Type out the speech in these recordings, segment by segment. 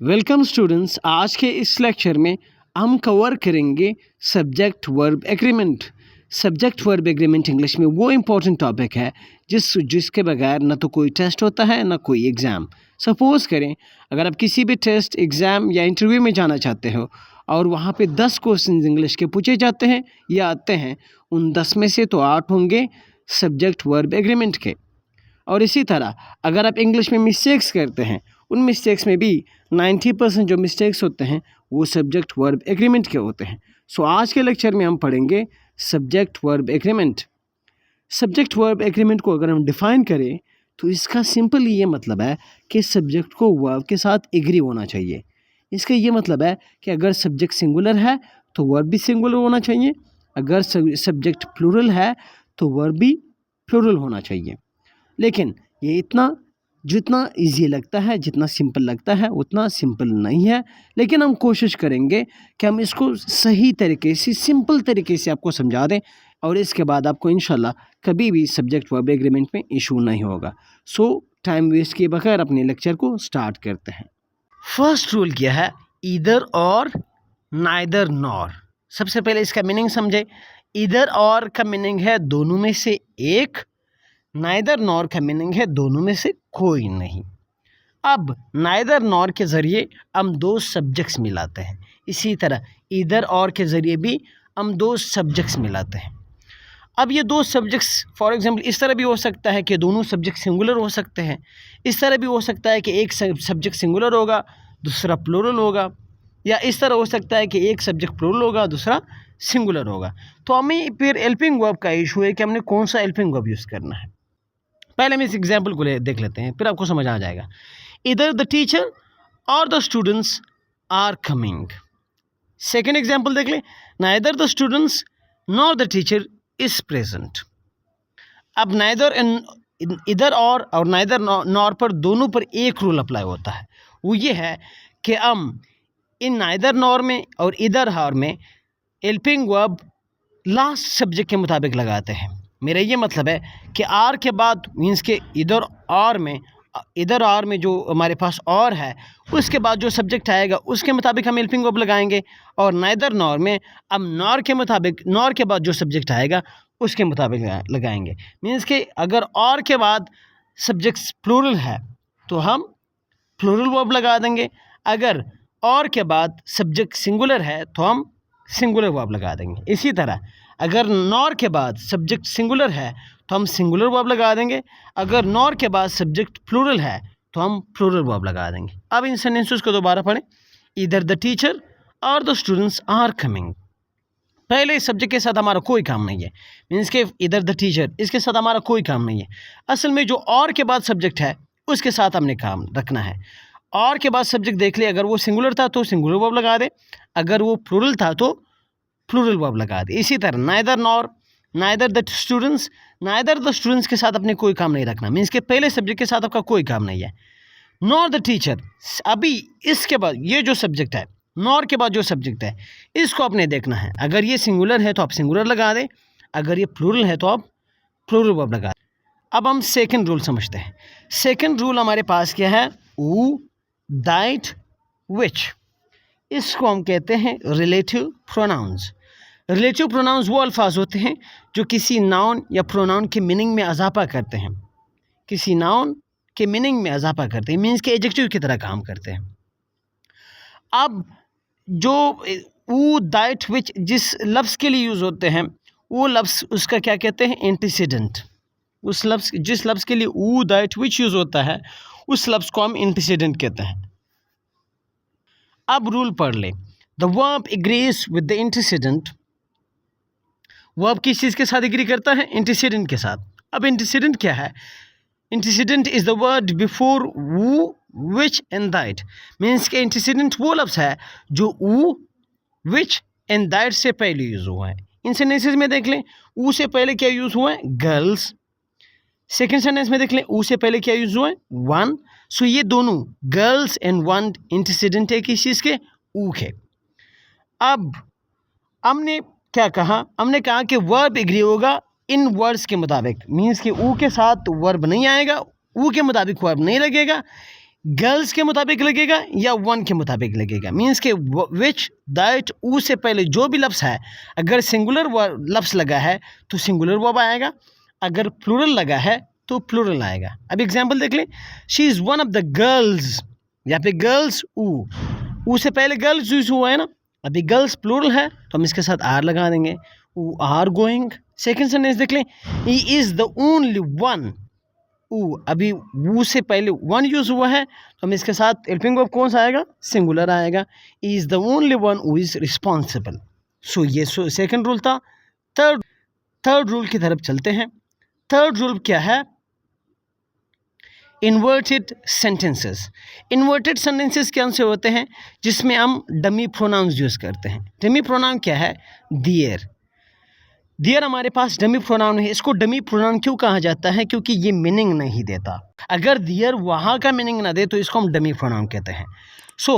Welcome students. आज के इस लेक्चर में हम कवर करेंगे subject verb agreement. Subject verb agreement English में वो इम्पोर्टेंट टॉपिक है जिसके बगैर ना तो कोई टेस्ट होता है ना कोई एग्ज़ाम। सपोज़ करें अगर आप किसी भी टेस्ट एग्ज़ाम या इंटरव्यू में जाना चाहते हो और वहाँ पे 10 क्वेश्चन इंग्लिश के पूछे जाते हैं या आते हैं, उन 10 में से तो 8 होंगे सब्जेक्ट वर्ब एग्रीमेंट के। और इसी तरह अगर आप इंग्लिश में मिस्टेक्स करते हैं, उन मिस्टेक्स में भी 90% जो मिस्टेक्स होते हैं वो सब्जेक्ट वर्ब एग्रीमेंट के होते हैं। सो आज के लेक्चर में हम पढ़ेंगे subject verb agreement. Subject verb agreement को अगर हम डिफ़ाइन करें तो इसका सिंपल ये मतलब है कि सब्जेक्ट को वर्ब के साथ एग्री होना चाहिए। इसका ये मतलब है कि अगर सब्जेक्ट सिंगुलर है तो वर्ब भी सिंगुलर होना चाहिए, अगर सब्जेक्ट प्लूरल है तो वर्ब भी प्लूरल होना चाहिए। लेकिन ये जितना इजी लगता है, जितना सिंपल लगता है उतना सिंपल नहीं है। लेकिन हम कोशिश करेंगे कि हम इसको सही तरीके से, सिंपल तरीके से आपको समझा दें और इसके बाद आपको इंशाल्लाह कभी भी सब्जेक्ट वर्ब एग्रीमेंट में इशू नहीं होगा। सो टाइम वेस्ट किए बगैर अपने लेक्चर को स्टार्ट करते हैं। फर्स्ट रूल क्या है? ईदर और, नाइदर नॉर। सबसे पहले इसका मीनिंग समझे। ईदर और का मीनिंग है दोनों में से एक, नाइदर नॉर का मीनिंग है दोनों में से कोई नहीं। अब नाइदर नॉर के ज़रिए हम दो सब्जेक्ट्स मिलाते हैं, इसी तरह ईदर और के ज़रिए भी हम दो सब्जेक्ट्स मिलाते हैं। अब ये दो सब्जेक्ट्स फॉर एग्जांपल इस तरह भी हो सकता है कि दोनों सब्जेक्ट सिंगुलर हो सकते हैं, इस तरह भी हो सकता है कि एक सब्जेक्ट सिंगुलर होगा दूसरा प्लूरल होगा, या इस तरह हो सकता है कि एक सब्जेक्ट प्लूरल होगा दूसरा सिंगुलर होगा। तो हमें फिर हेल्पिंग वर्ब का इशू है कि हमने कौन सा हेल्पिंग वर्ब यूज़ करना है। पहले हम इस एग्जाम्पल को देख लेते हैं, फिर आपको समझ आ जाएगा। इधर द टीचर और the students are coming. Second example देख ले, neither the students nor the teacher is present. अब नाइदर इधर और नाइदर नॉर पर दोनों पर एक रूल अप्लाई होता है। वो ये है कि हम इन नाइदर नॉर में और इधर और में हेल्पिंग वर्ब लास्ट सब्जेक्ट के मुताबिक लगाते हैं। मेरा ये मतलब है कि आर के बाद मीन्स के इधर और में जो हमारे पास और है उसके बाद जो सब्जेक्ट आएगा उसके मुताबिक हम हेल्पिंग वर्ब लगाएंगे, और नाइदर नॉर में हम नॉर के मुताबिक नॉर के बाद जो सब्जेक्ट आएगा उसके मुताबिक लगाएंगे। मीन्स के अगर और के बाद सब्जेक्ट्स प्लूरल है तो हम प्लूरल वर्ब लगा देंगे, अगर और के बाद सब्जेक्ट सिंगुलर है तो हम सिंगुलर वर्ब लगा देंगे। इसी तरह अगर नॉर के बाद सब्जेक्ट सिंगुलर है तो हम सिंगुलर वर्ब लगा देंगे, अगर नॉर के बाद सब्जेक्ट प्लूरल है तो हम प्लूरल वर्ब लगा देंगे। अब इन सेंटेंसेस को दोबारा पढ़ें। इधर द टीचर और द स्टूडेंट्स आर कमिंग। पहले इस सब्जेक्ट के साथ हमारा कोई काम नहीं है, मीन्स के इधर द टीचर इसके साथ हमारा कोई काम नहीं है। असल में जो और के बाद सब्जेक्ट है उसके साथ हमने काम रखना है। और के बाद सब्जेक्ट देख ले, अगर वो सिंगुलर था तो सिंगुलर वर्ब लगा दे, अगर वो प्लूरल था तो प्लूरल वर्ब लगा दे। इसी तरह neither nor, neither the students के साथ अपने कोई काम नहीं रखना, मीन्स के पहले सब्जेक्ट के साथ आपका कोई काम नहीं है। नॉर द टीचर, अभी इसके बाद ये जो सब्जेक्ट है, नॉर के बाद जो सब्जेक्ट है इसको आपने देखना है, अगर ये सिंगुलर है तो आप सिंगुलर लगा दें, अगर ये प्लूरल है तो आप प्लूरल वर्ब लगा दें। अब हम सेकंड रूल समझते हैं। सेकंड रूल हमारे पास क्या है? who, that, which। इसको हम कहते हैं रिलेटिव प्रोनाउंस। रिलेटिव प्रोनाउंस वो अल्फाज होते हैं जो किसी नाउन या प्रोनाउन के मीनिंग में इजाफा करते हैं, किसी नाउन के मीनिंग में इजाफा करते हैं, मीन्स के एडजेक्टिव की तरह काम करते हैं। अब जो who, that, which जिस लफ्ज़ के लिए यूज़ होते हैं वो लफ्ज़ उसका क्या कहते हैं? एंटीसीडेंट। जिस लफ्ज़ के लिए who, that, which यूज़ होता है उस लफ्ज़ को हम एंटीसीडेंट कहते हैं। अब रूल पढ़ ले। The verb agrees with the antecedent. Verb किस चीज़ के साथ एग्री करता है? एंटीसीडेंट के साथ। अब एंटीसीडेंट क्या है? Antecedent is the word before who, which and that। Means के एंटीसीडेंट वो लफ्ज़ है जो who, which and that से पहले यूज़ हुआ है। इन सेंटेंसेस में देख लें, who से पहले क्या यूज़ हुआ है? गर्ल्स। सेकेंड सेंटेंस में देख लें, who से पहले क्या यूज़ हुआ है? वन। सो ये दोनों गर्ल्स एंड वन एंटीसीडेंट है किस चीज़ के? ऊ के। अब हमने क्या कहा? हमने कहा कि वर्ब एग्री होगा इन वर्ड्स के मुताबिक, मीन्स कि ऊ के साथ वर्ब नहीं आएगा, ऊ के मुताबिक वर्ब नहीं लगेगा, गर्ल्स के मुताबिक लगेगा या वन के मुताबिक लगेगा। मीन्स के विच, दैट, ऊ से पहले जो भी लफ्ज़ है, अगर सिंगुलर लफ्ज़ लगा है तो सिंगुलर वर्ब आएगा, अगर प्लूरल लगा है तो प्लूरल आएगा। अब एग्जांपल देख लें, she is one of the girls, यहाँ पे गर्ल्स ऊ से पहले गर्ल्स यूज हुआ है ना, अभी गर्ल्स प्लूरल है तो हम इसके साथ आर लगा देंगे, ऊ आर गोइंग। सेकेंड सेंटेंस देख लें, he is the only one, अभी वो से पहले वन यूज हुआ है तो हम इसके साथ हेल्पिंग वर्ब कौन सा आएगा, सिंगुलर आएगा, is the only one who is responsible. So ये सेकंड रूल था। थर्ड रूल की तरफ चलते हैं। थर्ड रूल क्या है, इन्वर्टेड सेंटेंसेस। इन्वर्टेड सेंटेंसेस कौन से होते हैं, जिसमें हम डमी प्रोनाउंस यूज करते हैं। डमी प्रोनाउन क्या है, दियर। दियर हमारे पास डमी प्रोनाउन है। इसको डमी प्रोनाउन क्यों कहा जाता है, क्योंकि ये मीनिंग नहीं देता। अगर दियर वहाँ का मीनिंग ना दे तो इसको हम डमी प्रोनाउन कहते हैं। सो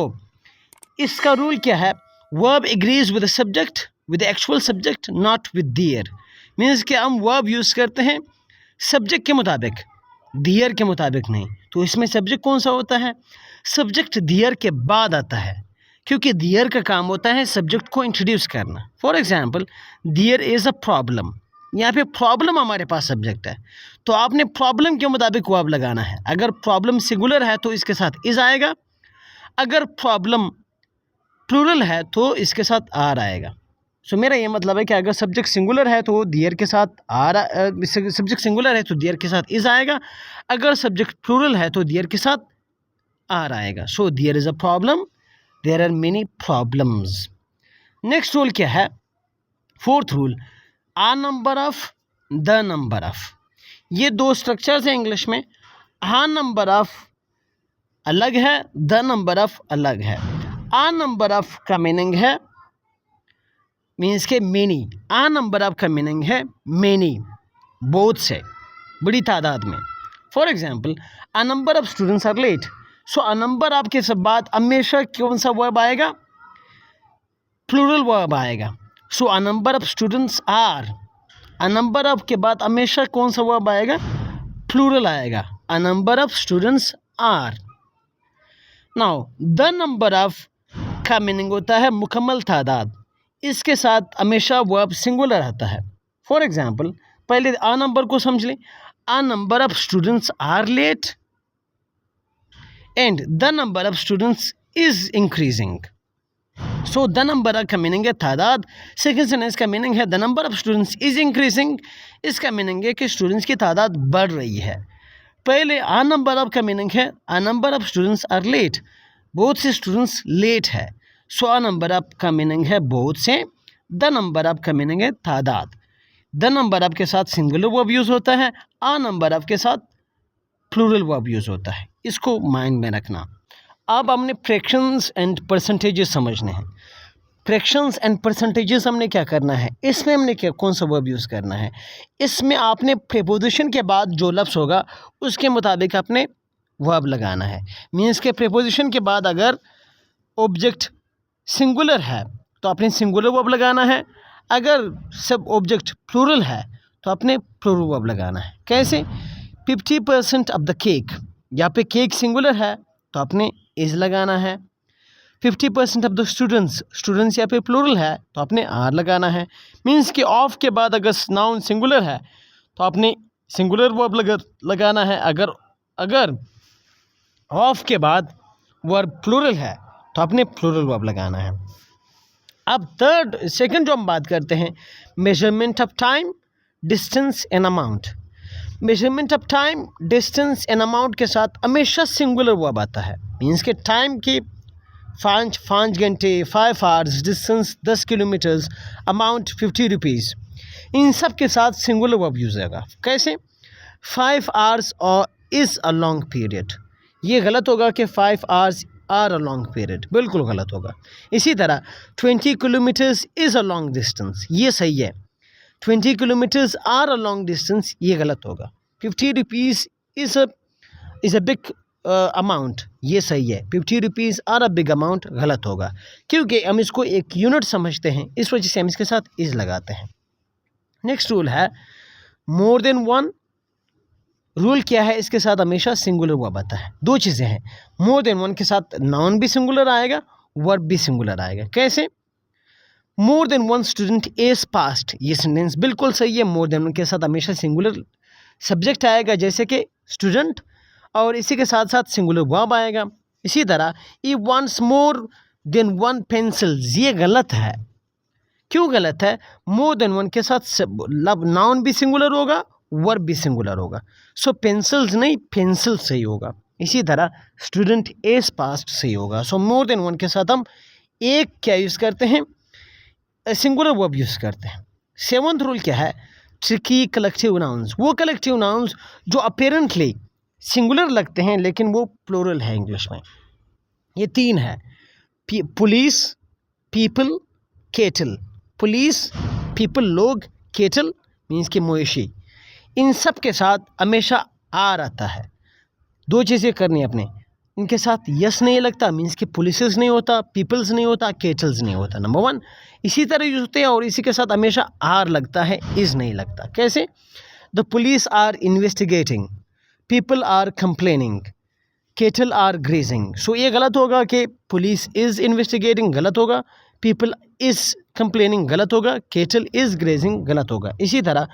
इसका रूल क्या है, verb agrees with the subject, with the actual subject, not with there. Means कि हम वर्ब यूज़ करते हैं सब्जेक्ट के मुताबिक, दियर के मुताबिक नहीं। तो इसमें सब्जेक्ट कौन सा होता है, सब्जेक्ट दियर के बाद आता है, क्योंकि दियर का काम होता है सब्जेक्ट को इंट्रोड्यूस करना। For example, their is a problem, यहाँ पे प्रॉब्लम हमारे पास सब्जेक्ट है, तो आपने प्रॉब्लम के मुताबिक वर्ब लगाना है। अगर प्रॉब्लम सिंगुलर है तो इसके साथ इज़ आएगा, अगर प्रॉब्लम प्लूरल है तो इसके साथ आर आएगा। सो मेरा ये मतलब है कि अगर सब्जेक्ट सिंगुलर है तो दियर के साथ सब्जेक्ट सिंगुलर है तो दियर के साथ इज़ आएगा, अगर सब्जेक्ट प्लूरल है तो दियर के साथ आर आएगा। So there is a problem, there are many problems. Next rule क्या है, fourth rule, a number of, the number of. ये दो स्ट्रक्चर्स हैं इंग्लिश में। आ नंबर ऑफ अलग है, द नंबर ऑफ अलग है। आ नंबर ऑफ का मीनिंग है मीन्स के मेनी, आ नंबर ऑफ का मीनिंग है मेनी, बहुत से, बड़ी तादाद में। For example, a number of students are late. So a number of के सब बाद हमेशा कौन सा वर्ब आएगा, प्लूरल वर्ब आएगा। So a number of students are, a number of के बाद हमेशा कौन सा वर्ब आएगा, प्लूरल आएगा, a number of students are. Now the number of का मीनिंग होता है मुकम्मल तादाद, इसके साथ हमेशा वर्ब सिंगुलर आता है। फॉर एग्जाम्पल, पहले आ नंबर को समझ लें, a number of students are late and the number of students is increasing. So the number of का मीनिंग है तादाद, सेकेंड सेंटेंस का मीनिंग है the number of students is increasing, इसका मीनिंग है कि स्टूडेंट्स की तादाद बढ़ रही है। पहले आ नंबर ऑफ का मीनिंग है a number of students are late, बहुत से स्टूडेंट्स लेट है। सो आ नंबर ऑफ का मीनिंग है बहुत से, द नंबर ऑफ का मीनिंग है तादाद। द नंबर ऑफ के साथ सिंगुलर वर्ब यूज़ होता है, आ नंबर ऑफ के साथ प्लूरल वर्ब यूज़ होता है, इसको माइंड में रखना। अब हमने फ्रैक्शंस एंड परसेंटेजेस समझने हैं। फ्रैक्शंस एंड परसेंटेजेस हमने क्या करना है, इसमें हमने क्या कौन सा वर्ब यूज़ करना है, इसमें आपने प्रीपोजिशन के बाद जो लफ्ज़ होगा उसके मुताबिक आपने वर्ब लगाना है। मीन्स के प्रीपोजिशन के बाद अगर ऑब्जेक्ट सिंगुलर है तो आपने सिंगुलर वर्ब लगाना है, अगर सब ऑब्जेक्ट प्लूरल है तो आपने प्लूरल वर्ब लगाना है। कैसे, 50% ऑफ द केक, यहाँ पे केक सिंगुलर है तो आपने इज़ लगाना है। 50% ऑफ द स्टूडेंट्स यहाँ पे प्लूरल है तो आपने आर लगाना है। मीन्स कि ऑफ के बाद अगर नाउन सिंगुलर है तो आपने सिंगुलर वर्ब लगाना है, अगर ऑफ के बाद वर्ब प्लूरल है तो आपने प्लूरल वर्ब लगाना है। अब सेकंड जो हम बात करते हैं, measurement of time, distance and amount. Measurement of time, distance and amount के साथ हमेशा सिंगुलर वर्ब आता है। मीन्स के टाइम की 5 घंटे, 5 hours, distance 10 kilometres, amount 50 rupees, इन सब के साथ सिंगुलर वर्ब यूज़ होगा। कैसे, 5 आवर्स और इज़ अ लॉन्ग पीरियड, ये गलत होगा कि 5 hours are a long period, बिल्कुल गलत होगा। इसी तरह 20 kilometres is a long distance, ये सही है। 20 kilometres are a long distance, ये गलत होगा। 50 rupees is a big amount, ये सही है। 50 rupees are a big amount गलत होगा, क्योंकि हम इसको एक यूनिट समझते हैं, इस वजह से हम इसके साथ इज़ लगाते हैं। नेक्स्ट रूल है मोर देन वन रूल क्या है, इसके साथ हमेशा सिंगुलर वर्ब आता है। दो चीज़ें हैं, मोर देन वन के साथ नाउन भी सिंगुलर आएगा, वर्ब भी सिंगुलर आएगा। कैसे? मोर than one student is past, ये सेंटेंस बिल्कुल सही है। मोर देन वन के साथ हमेशा सिंगुलर सब्जेक्ट आएगा जैसे कि स्टूडेंट, और इसी के साथ साथ सिंगुलर वर्ब आएगा। इसी तरह he wants more than one pencils, ये गलत है। क्यों गलत है? मोर देन वन के साथ नाउन भी सिंगुलर होगा, वर्ब भी सिंगुलर होगा। सो पेंसिल्स नहीं, पेंसिल सही होगा। इसी तरह स्टूडेंट इज पास्ट सही होगा। सो मोर देन वन के साथ हम एक क्या यूज़ करते हैं, सिंगुलर वर्ब यूज़ करते हैं। सेवंथ रूल क्या है? ट्रिकी कलेक्टिव नाउन्स, वो कलेक्टिव नाउन्स जो अपेरेंटली सिंगुलर लगते हैं लेकिन वो प्लूरल है इंग्लिश में। ये तीन है, police, people, kettle. Police, people लोग, केटल मीन्स के मवेशी। इन सब के साथ हमेशा आर आता है। दो चीज़ें करनी है अपने, इनके साथ यस नहीं लगता मीन्स कि पुलिसेस नहीं होता, पीपल्स नहीं होता, केटल्स नहीं होता, नंबर वन। इसी तरह यूज होते हैं, और इसी के साथ हमेशा आर लगता है, इज़ नहीं लगता। कैसे? The police are investigating, people are complaining, cattle are grazing. So ये गलत होगा कि पुलिस इज़ इन्वेस्टिगेटिंग, गलत होगा। पीपल इज़ कंप्लेनिंग, गलत होगा। केटल इज़ ग्रेजिंग, गलत होगा। इसी तरह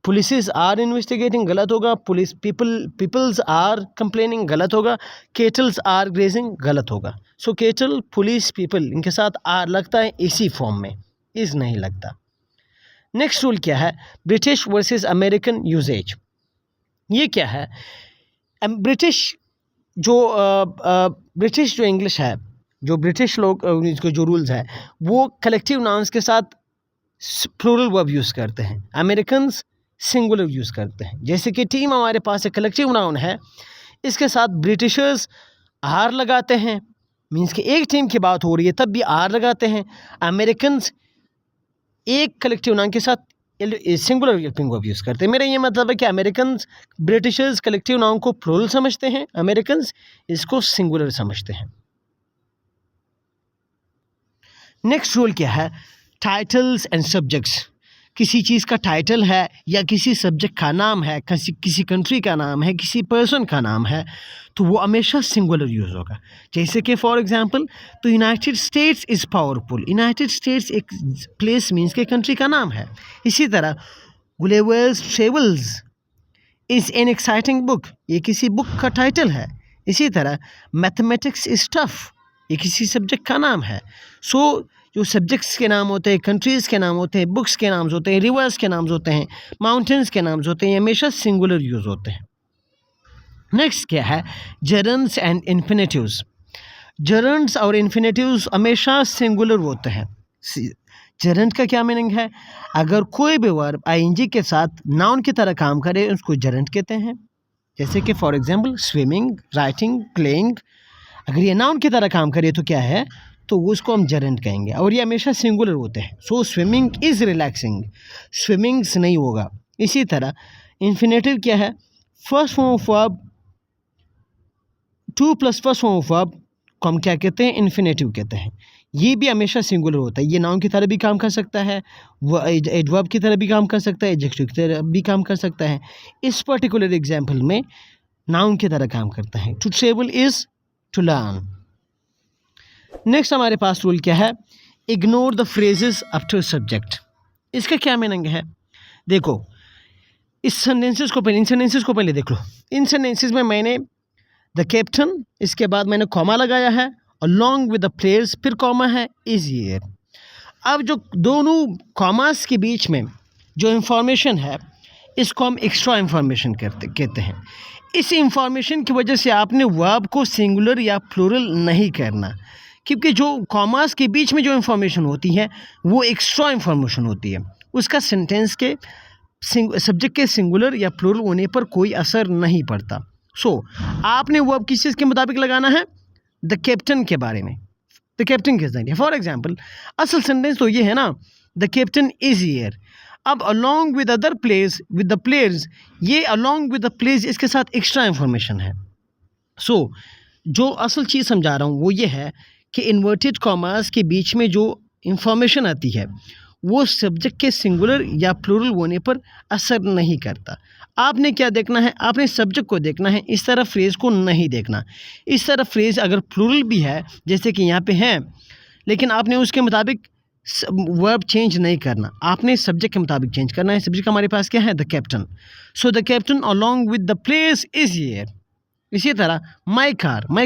पुलिसेस आर इन्वेस्टिगेटिंग, गलत होगा। पीपल्स आर कंप्लेनिंग, गलत होगा। केटल्स आर ग्रेजिंग, गलत होगा। सो केटल, पुलिस, पीपल इनके साथ आर लगता है इसी फॉर्म में, इज़ नहीं लगता। नेक्स्ट रूल क्या है? British versus American usages. ये क्या है? ब्रिटिश जो इंग्लिश है, जो ब्रिटिश लोग इसको जो रूल्स है, वो कलेक्टिव नाउन्स के साथ प्लूरल वर्ब यूज़ करते हैं, अमेरिकन्स सिंगुलर यूज़ करते हैं। जैसे कि टीम हमारे पास एक कलेक्टिव नाउन है, इसके साथ ब्रिटिशर्स आर लगाते हैं, मीन्स कि एक टीम की बात हो रही है तब भी आर लगाते हैं। अमेरिकन्स एक कलेक्टिव नाउन के साथ सिंगुलर हेल्पिंग वर्ब यूज़ करते हैं। मेरा ये मतलब है कि अमेरिकन्स, ब्रिटिशर्स कलेक्टिव नाउन को प्लूरल समझते हैं, अमेरिकन्स इसको सिंगुलर समझते हैं। नेक्स्ट रूल क्या है? Titles and subjects. किसी चीज़ का टाइटल है या किसी सब्जेक्ट का नाम है, किसी कंट्री का नाम है, किसी पर्सन का नाम है, तो वो हमेशा सिंगुलर यूज़ होगा। जैसे कि फॉर एग्जांपल, तो United states is powerful, United states एक प्लेस मीन्स के कंट्री का नाम है। इसी तरह Gulliver's travels is an exciting book, ये किसी बुक का टाइटल है। इसी तरह मैथमेटिक्स इज़ टफ, ये किसी सब्जेक्ट का नाम है। सो जो सब्जेक्ट्स के नाम होते हैं, कंट्रीज़ के नाम होते हैं, बुक्स के नाम होते हैं, रिवर्स के नाम होते हैं, माउंटेन्स के नाम होते हैं, ये हमेशा सिंगुलर यूज़ होते हैं। नेक्स्ट क्या है? जरन्स एंड इन्फिनेटिव्स। जरन्स और इन्फिनेटिव्स हमेशा सिंगुलर होते हैं। जरंट का क्या मीनिंग है? अगर कोई भी वर्ब आईएनजी के साथ नाउन की तरह काम करे उसको जरंट कहते हैं। जैसे कि for example swimming, writing, playing, अगर ये नाउन की तरह काम करे तो क्या है, तो वो उसको हम जरंट कहेंगे, और ये हमेशा सिंगुलर होते हैं। सो स्विमिंग इज़ रिलैक्सिंग, स्विमिंग्स नहीं होगा। इसी तरह इन्फिनेटिव क्या है? First form of verb 2 + first form of verb को हम क्या कहते हैं? इन्फिनेटिव कहते हैं। ये भी हमेशा सिंगुलर होता है। ये नाउन की तरह भी काम कर सकता है, एडवर्ब की तरह भी काम कर सकता है, एडजेक्टिव की तरह भी काम कर सकता है। इस पर्टिकुलर एग्जाम्पल में नाउन की तरह काम करता है। To travel is to learn. Next हमारे पास रूल क्या है? Ignore the phrases after subject. इसका क्या मीनिंग है? देखो, इन सेंटेंसेस को पहले देख लो। इन सेंटेंसेस में मैंने द कैप्टन, इसके बाद मैंने कॉमा लगाया है, अलॉन्ग विद द प्लेयर्स, फिर कॉमा है, इज हियर। अब जो दोनों कॉमास के बीच में जो इंफॉर्मेशन है, इसको हम एक्स्ट्रा इंफॉर्मेशन कहते हैं। इस इंफॉर्मेशन की वजह से आपने वर्ब को सिंगुलर या प्लूरल नहीं करना, क्योंकि जो कॉमास के बीच में जो इंफॉर्मेशन होती है वो एक्स्ट्रा इंफॉर्मेशन होती है, उसका सेंटेंस के सब्जेक्ट के सिंगुलर या प्लूरल होने पर कोई असर नहीं पड़ता। सो आपने वर्ब किस चीज़ के मुताबिक लगाना है? द कैप्टन के बारे में, द कैप्टन किस दिन। फॉर एग्जाम्पल असल सेंटेंस तो ये है ना, द कैप्टन इज़ हियर। अब along with other players, with the players, ये अलॉन्ग विद द प्लेयर्स इसके साथ एक्स्ट्रा इंफॉर्मेशन है। सो जो असल चीज़ समझा रहा हूँ वो ये है कि इन्वर्टेड कॉमास के बीच में जो इंफॉर्मेशन आती है वो सब्जेक्ट के सिंगुलर या प्लूरल होने पर असर नहीं करता। आपने क्या देखना है, आपने सब्जेक्ट को देखना है, इस तरह फ्रेज़ को नहीं देखना। इस तरह फ्रेज़ अगर प्लूरल भी है जैसे कि यहाँ पे है, लेकिन आपने उसके मुताबिक वर्ब चेंज नहीं करना, आपने सब्जेक्ट के मुताबिक चेंज करना है। सब्जेक्ट हमारे पास क्या है, the captain, so the captain along with the place is here. इसी तरह माई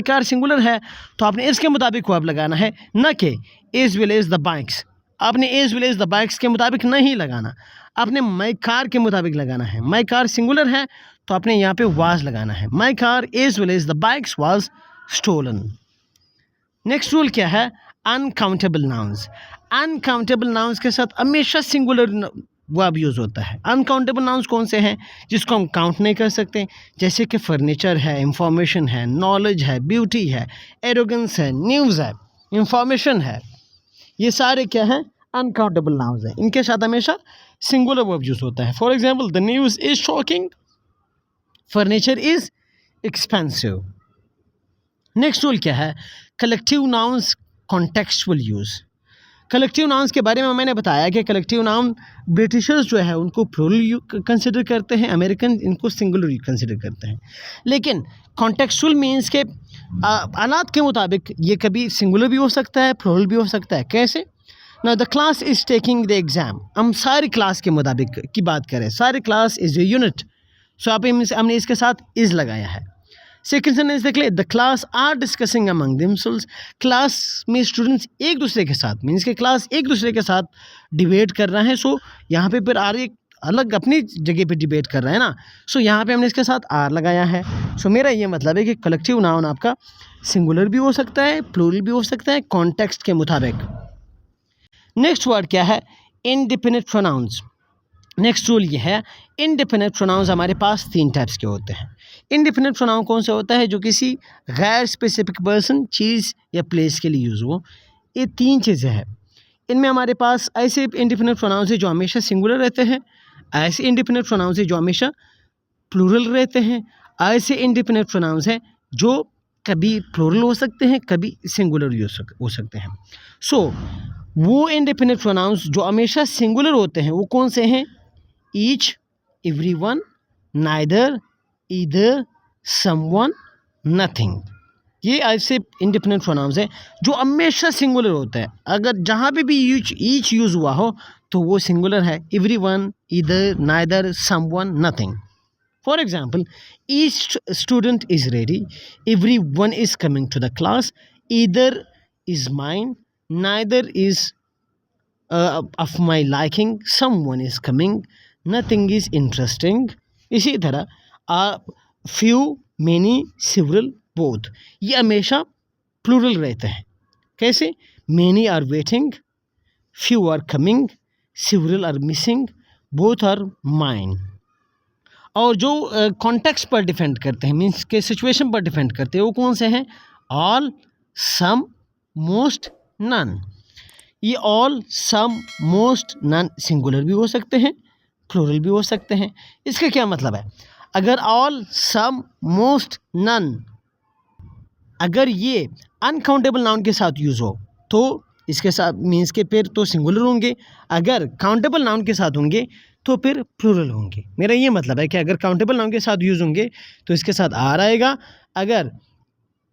कार सिंगुलर है तो आपने इसके मुताबिक वर्ब लगाना है, न कि as well as the bikes. आपने as well as the bikes के मुताबिक नहीं लगाना, आपने माई कार के मुताबिक लगाना है। माई कार सिंगुलर है तो आपने यहाँ पे वाज लगाना है। My car as well as the bikes was stolen. Next rule क्या है, अनकाउंटेबल नाउन्स। अनकाउंटेबल नाउन्स के साथ हमेशा सिंगुलर वर्ब यूज़ होता है। अनकाउंटेबल नाउन्स कौन से हैं जिसको हम काउंट नहीं कर सकते, जैसे कि फर्नीचर है, इंफॉर्मेशन है, नॉलेज है, ब्यूटी है, एरोगेंस है, न्यूज़ है, इंफॉर्मेशन है, ये सारे क्या हैं, अनकाउंटेबल नाउन्स हैं। इनके साथ हमेशा सिंगुलर वर्ब यूज़ होता है। For example, the news is shocking, furniture is expensive. Next rule क्या है, collective nouns contextual use. Collective nouns के बारे में मैंने बताया कि कलेक्टिव नाउन ब्रिटिशर्स जो है उनको प्लूरल कंसिडर करते हैं, अमेरिकन इनको सिंगुलर कंसिडर करते हैं। लेकिन कॉन्टेक्चुअल मीन्स के हालात के मुताबिक ये कभी सिंगुलर भी हो सकता है, प्लूरल भी हो सकता है। कैसे, ना the class is taking the exam, हम सारी क्लास के मुताबिक की बात करें, सारी क्लास इज़ ए यूनिट, सो आप हमने इसके साथ इज़ लगाया है। सेकेंड सेंटेंस देख ले, the class are discussing among themselves, class में स्टूडेंट्स एक दूसरे के साथ, मीन्स के क्लास एक दूसरे के साथ डिबेट कर रहा है। सो यहाँ पे फिर आर एक अलग अपनी जगह पे डिबेट कर रहा है ना, सो यहाँ पे हमने इसके साथ आर लगाया है। सो मेरा ये मतलब है कि कलेक्टिव नाउन आपका सिंगुलर भी हो सकता है, प्लूरल भी हो सकता है, कॉन्टेक्स्ट के मुताबिक। नेक्स्ट वर्ड क्या है, इंडिपेंडेंट प्रोनाउंस। नेक्स्ट रूल ये है, इंडिपेंडेंट प्रोनाउंस हमारे पास 3 टाइप्स के होते हैं। इंडिपेंडेंट प्रोनाउन कौन सा होता है, जो किसी गैर स्पेसिफिक पर्सन, चीज़ या प्लेस के लिए यूज़ हो। ये 3 चीज़ें हैं। इनमें हमारे पास ऐसे इंडिपेंडेंट प्रोनाउंस है जो हमेशा सिंगुलर रहते हैं, ऐसे इंडिपेंडेंट प्रोनाउंस है जो हमेशा प्लूरल रहते हैं, ऐसे इंडिपेंडेंट प्रोनाउंस हैं जो कभी प्लूरल हो सकते हैं, कभी सिंगुलर हो सकते हैं। सो वो इंडिपेंडेंट प्रोनाउंस जो हमेशा सिंगुलर होते हैं वो कौन से हैं, each, everyone, neither, either, someone, nothing. ये ऐसे इंडिपेंडेंट प्रोनाउंस हैं जो हमेशा सिंगुलर होते हैं। अगर जहाँ पे भी ईच यूज़ हुआ हो तो वो सिंगुलर है, everyone, either, neither, someone, nothing. For example, each student is ready, everyone is coming to the class, either is mine, neither is of my liking, someone is coming, nothing is interesting। इसी तरह few, many, several, both, ये हमेशा plural रहते हैं। कैसे, many are waiting, few are coming, several are missing, both are mine। और जो context पर डिपेंड करते हैं, मीन्स के सिचुएशन पर डिपेंड करते हैं, वो कौन से हैं, ऑल, सम, मोस्ट, नन। ये ऑल, सम, मोस्ट, नन सिंगुलर भी हो सकते हैं, प्लूरल भी हो सकते हैं। इसका क्या मतलब है, अगर ऑल, सम, मोस्ट, नन अगर ये अनकाउंटेबल नाउन के साथ यूज़ हो तो इसके साथ मीन्स के फिर तो सिंगुलर होंगे, अगर काउंटेबल नाउन के साथ होंगे तो फिर प्लूरल होंगे। मेरा ये मतलब है कि अगर काउंटेबल नाउन के साथ यूज़ होंगे तो इसके साथ आर आएगा, अगर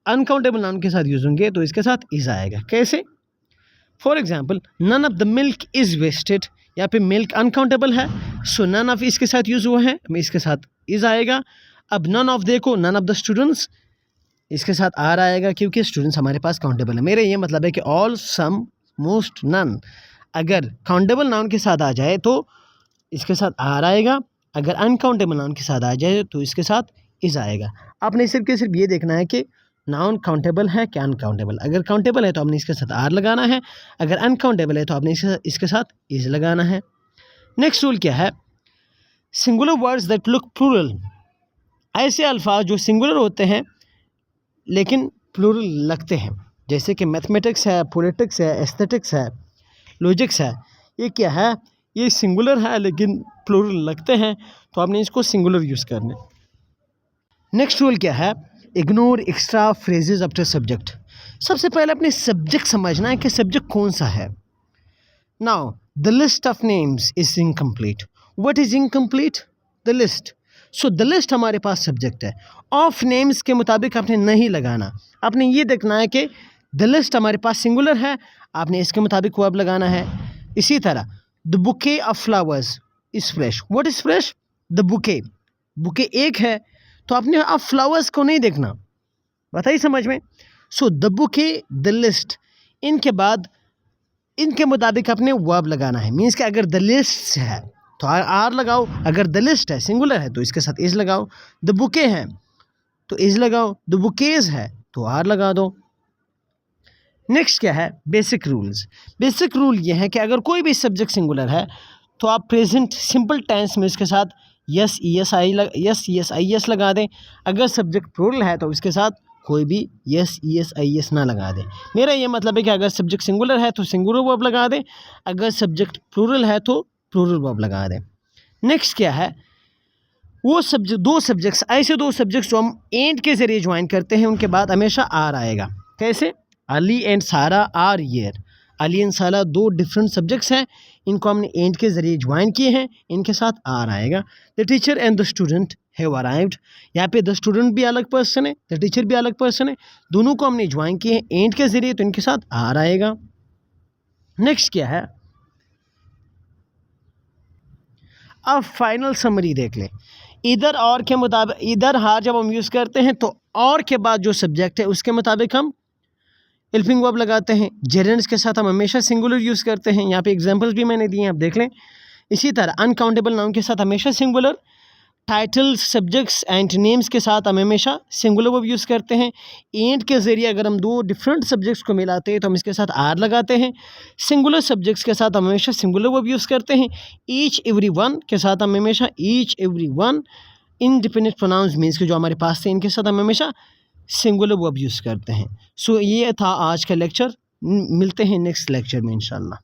अनकाउंटेबल नाउन के साथ यूज़ होंगे तो इसके साथ इज़ आएगा। कैसे, for example, none of the milk is wasted, यहाँ पे मिल्क अनकाउंटेबल है, सो नन ऑफ इसके साथ यूज़ हुआ है, इसके साथ इज़ आएगा। अब नन ऑफ देखो, नन ऑफ द स्टूडेंट्स, इसके साथ आर आएगा क्योंकि स्टूडेंट्स हमारे पास काउंटेबल है। मेरा ये मतलब है कि ऑल, सम, मोस्ट, नन अगर काउंटेबल नाउन के साथ आ जाए तो इसके साथ आर आएगा, अगर अनकाउंटेबल नाउन के साथ आ जाए तो इसके साथ इज़ आएगा। आपने सिर्फ के सिर्फ ये देखना है कि नाउन काउंटेबल है क्या अनकाउंटेबल। अगर काउंटेबल है तो आपने इसके साथ आर लगाना है, अगर अनकाउंटेबल है तो आपने इसके साथ इज़ लगाना है। नेक्स्ट रूल क्या है, singular words that look plural. ऐसे अल्फाज जो सिंगुलर होते हैं लेकिन प्लूरल लगते हैं, जैसे कि मैथमेटिक्स है, पॉलिटिक्स है, एस्थेटिक्स है, लॉजिक्स है। ये क्या है, ये सिंगुलर है लेकिन प्लूरल लगते हैं, तो आपने इसको सिंगुलर यूज़ करना है। नेक्स्ट रूल क्या है, ignore extra phrases after subject. सबसे पहले अपने सब्जेक्ट समझना है कि सब्जेक्ट कौन सा है। Now the list of names is incomplete. What is incomplete? The list. So the list हमारे पास सब्जेक्ट है, ऑफ नेम्स के मुताबिक आपने नहीं लगाना, आपने ये देखना है कि द लिस्ट हमारे पास सिंगुलर है, आपने इसके मुताबिक वर्ब लगाना है। इसी तरह the bouquet of flowers is fresh. What is fresh? The bouquet. Bouquet एक है तो आपने अब फ्लावर्स को नहीं देखना, बताइए समझ में। So the bouquet, the list, इनके बाद इनके मुताबिक आपने वर्ब लगाना है। मीन्स कि अगर द लिस्ट है तो आर लगाओ, अगर द लिस्ट है सिंगुलर है तो इसके साथ इज लगाओ। द बुके है तो इज लगाओ, द बुकेज है तो आर लगा दो। नेक्स्ट क्या है? Basic rules. बेसिक रूल ये है कि अगर कोई भी सब्जेक्ट सिंगुलर है तो आप प्रेजेंट सिंपल टेंस में इसके साथ यस ई एस लगा दें। अगर सब्जेक्ट प्लूरल है तो इसके साथ कोई भी यस ई एस ना लगा दें। मेरा ये मतलब है कि अगर सब्जेक्ट सिंगुलर है तो सिंगुलर वर्ब लगा दें, अगर सब्जेक्ट प्लूरल है तो प्लूरल वर्ब लगा दें। नेक्स्ट क्या है? वो सब्जेक्ट, दो सब्जेक्ट्स, ऐसे दो सब्जेक्ट्स जो हम एंड के ज़रिए ज्वाइन करते हैं उनके बाद हमेशा आर आएगा। कैसे? अली एंड सारा आर हियर। अली एंड सारा दो डिफरेंट सब्जेक्ट्स हैं, इनको हमने एंड के ज़रिए ज्वाइन किए हैं, इनके साथ आर आएगा। The teacher and the student have arrived. यहाँ पे द स्टूडेंट भी अलग पर्सन है, द टीचर भी अलग पर्सन है, दोनों को हमने ज्वाइन किए हैं एंड के ज़रिए तो इनके साथ आर आएगा। नेक्स्ट क्या है? अब फाइनल समरी देख लें। इधर और के मुताबिक, इधर हार जब हम यूज़ करते हैं तो और के बाद जो सब्जेक्ट है उसके मुताबिक हम हेल्पिंग वर्ब लगाते हैं। जेरेंड्स के साथ हम हमेशा सिंगुलर यूज़ करते हैं, यहाँ पे एग्जांपल्स भी मैंने दिए हैं, आप देख लें। इसी तरह अनकाउंटेबल नाउन के साथ हमेशा singular, titles, subjects and names के साथ हम हमेशा सिंगुलर वर्ब यूज़ करते हैं। एंड के ज़रिए अगर हम दो डिफरेंट सब्जेक्ट्स को मिलाते हैं तो हम इसके साथ आर लगाते हैं। सिंगुलर सब्जेक्ट्स के साथ हम हमेशा सिंगुलर वर्ब यूज़ करते हैं। ईच एवरी वन के साथ हम हमेशा each every one. Independent pronouns means के जो हमारे पास थे इनके साथ हम हमेशा सिंगुलर वर्ब यूज़ करते हैं। सो ये था आज का लेक्चर, मिलते हैं नेक्स्ट लेक्चर में इंशाल्लाह।